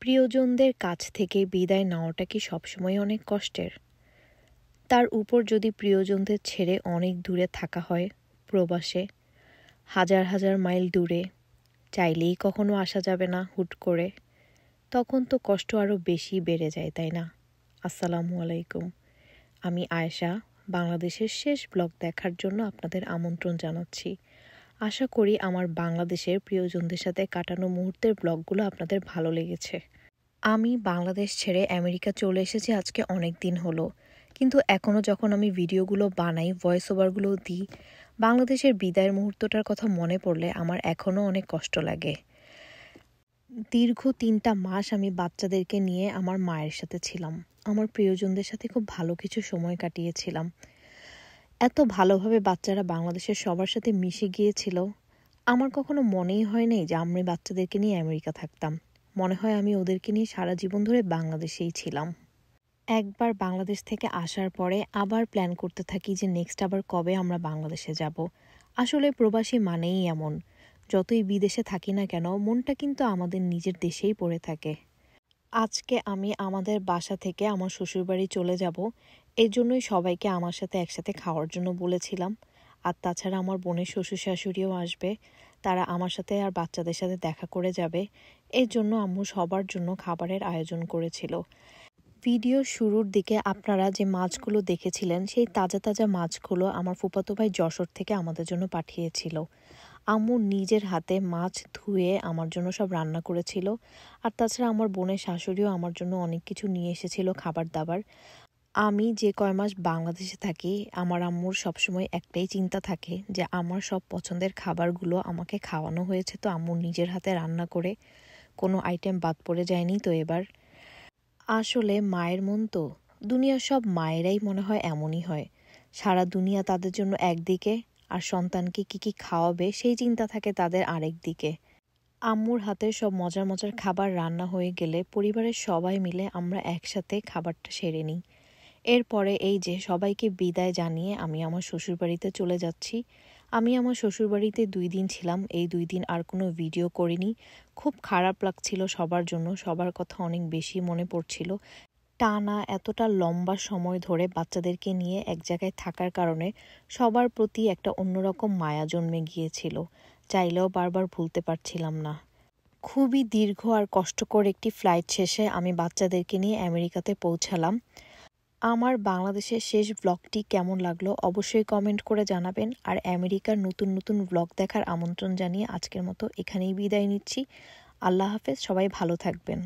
প্রিয়জনদের কাছ থেকে বিদায় নেওয়াটা কি সবসময় অনেক কষ্টের? তার উপর যদি প্রিয়জনদের ছেড়ে অনেক দূরে থাকা হয়, প্রবাসে, হাজার হাজার মাইল দূরে, চাইলেই কখনো আসা যাবে না হুট করে, তখন তো কষ্ট আরও বেশি বেড়ে যায়, তাই না? আসসালামু আলাইকুম। আমি আয়েশা, বাংলাদেশের শেষ ব্লগ দেখার জন্য আপনাদের আমন্ত্রণ জানাচ্ছি। আশা করি আমার বাংলাদেশের প্রিয়জনদের সাথে কাটানো মুহূর্তের ব্লগগুলো আপনাদের ভালো লেগেছে। আমি বাংলাদেশ ছেড়ে আমেরিকা চলে এসেছি আজকে অনেক দিন হলো, কিন্তু এখনও যখন আমি ভিডিওগুলো বানাই, ভয়েস ওভারগুলো দিই, বাংলাদেশের বিদায়ের মুহূর্তটার কথা মনে পড়লে আমার এখনও অনেক কষ্ট লাগে। দীর্ঘ 3টা মাস আমি বাচ্চাদেরকে নিয়ে আমার মায়ের সাথে ছিলাম। আমার প্রিয়জনদের সাথে খুব ভালো কিছু সময় কাটিয়েছিলাম। এত ভালোভাবে বাচ্চারা বাংলাদেশের সবার সাথে মিশে গিয়েছিল, আমার কখনো মনেই হয়নি যে আমি বাচ্চাদেরকে নিয়ে আমেরিকা থাকতাম। মনে হয় আমি ওদেরকে নিয়ে সারা জীবন ধরে বাংলাদেশেই ছিলাম। একবার বাংলাদেশ থেকে আসার পরে আবার প্ল্যান করতে থাকি যে নেক্সট আবার কবে আমরা বাংলাদেশে যাব। আসলে প্রবাসী মানেই এমন, যতই বিদেশে থাকি না কেন মনটা কিন্তু আমাদের নিজের দেশেই পড়ে থাকে। আজকে আমি আমাদের বাসা থেকে আমার শ্বশুরবাড়ি চলে যাব, এই জন্যই সবাইকে আমার সাথে একসাথে খাওয়ার জন্য বলেছিলাম। আর তাছাড়া আমার বোনের শ্বশুর শাশুড়িও আসবে, তারা আমার সাথে আর বাচ্চাদের সাথে দেখা করে যাবে। এই জন্য আম্মু সবার জন্য খাবারের আয়োজন করেছিল। ভিডিওর শুরুর দিকে আপনারা যে মাছগুলো দেখেছিলেন, সেই তাজা তাজা মাছগুলো আমার ফুফাতো ভাই যশোর থেকে আমাদের জন্য পাঠিয়েছিল। আম্মু নিজের হাতে মাছ ধুয়ে আমার জন্য সব রান্না করেছিল। আর তাছাড়া আমার বোনের শাশুড়িও আমার জন্য অনেক কিছু নিয়ে এসেছিল, খাবার দাবার। আমি যে কয় মাস বাংলাদেশে থাকি, আমার আম্মুর সবসময় একটাই চিন্তা থাকে যে আমার সব পছন্দের খাবারগুলো আমাকে খাওয়ানো হয়েছে তো আম্মুর নিজের হাতে রান্না করে, কোনো আইটেম বাদ পড়ে যায়নি তো এবার। আসলে মায়ের মন তো, দুনিয়ার সব মায়েরাই মনে হয় এমনই হয়। সারা দুনিয়া তাদের জন্য একদিকে, আর সন্তানকে কি কি খাওয়াবে সেই চিন্তা থাকে তাদের আরেক দিকে। আম্মুর হাতে সব মজার মজার খাবার রান্না হয়ে গেলে পরিবারের সবাই মিলে আমরা একসাথে খাবারটা সেরে নিই। এরপরে এই যে সবাইকে বিদায় জানিয়ে আমি আমার শ্বশুরবাড়িতে চলে যাচ্ছি। আমি আমার শ্বশুরবাড়িতে 2 দিন ছিলাম, এই 2 দিন আর কোনো ভিডিও করিনি। খুব খারাপ লাগছিল সবার জন্য, সবার কথা অনেক বেশি মনে পড়ছিল। টানা এতটা লম্বা সময় ধরে বাচ্চাদেরকে নিয়ে এক জায়গায় থাকার কারণে সবার প্রতি একটা অন্যরকম মায়া জন্মে গিয়েছিল, চাইলেও বারবার ভুলতে পারছিলাম না। খুবই দীর্ঘ আর কষ্টকর একটি ফ্লাইট শেষে আমি বাচ্চাদেরকে নিয়ে আমেরিকাতে পৌঁছালাম। আমার বাংলাদেশের শেষ ব্লগটি কেমন লাগলো অবশ্যই কমেন্ট করে জানাবেন। আর আমেরিকার নতুন নতুন ব্লগ দেখার আমন্ত্রণ জানিয়ে আজকের মতো এখানেই বিদায় নিচ্ছি। আল্লাহ হাফেজ, সবাই ভালো থাকবেন।